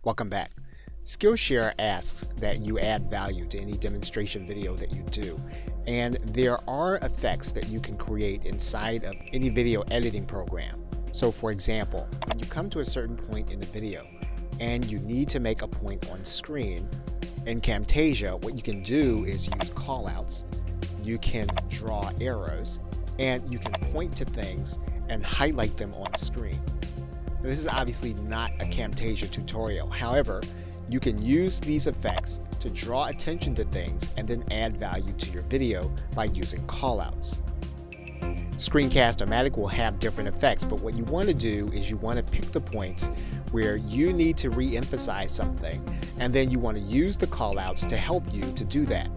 Welcome back. Skillshare asks that you add value to any demonstration video that you do, and there are effects that you can create inside of any video editing program. So for example, when you come to a certain point in the video and you need to make a point on screen, in Camtasia what you can do is use callouts, you can draw arrows, and you can point to things and highlight them on screen. Now, this is obviously not a Camtasia tutorial. However, you can use these effects to draw attention to things and then add value to your video by using callouts. Screencast-O-Matic will have different effects, but what you want to do is you want to pick the points where you need to re-emphasize something, and then you want to use the callouts to help you to do that.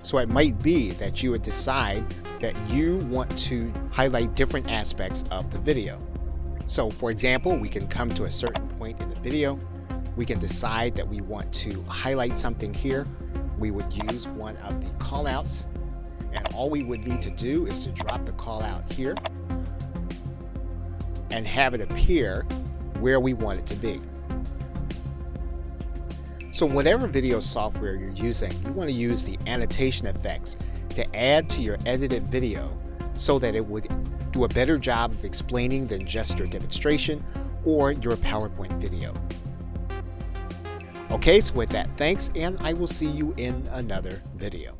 So it might be that you would decide that you want to highlight different aspects of the video. So for example, we can come to a certain point in the video. We can decide that we want to highlight something here. We would use one of the callouts, and all we would need to do is to drop the callout here and have it appear where we want it to be. So whatever video software you're using, you want to use the annotation effects to add to your edited video so that it would do a better job of explaining than just your demonstration or your PowerPoint video. Okay, so with that, thanks, and I will see you in another video.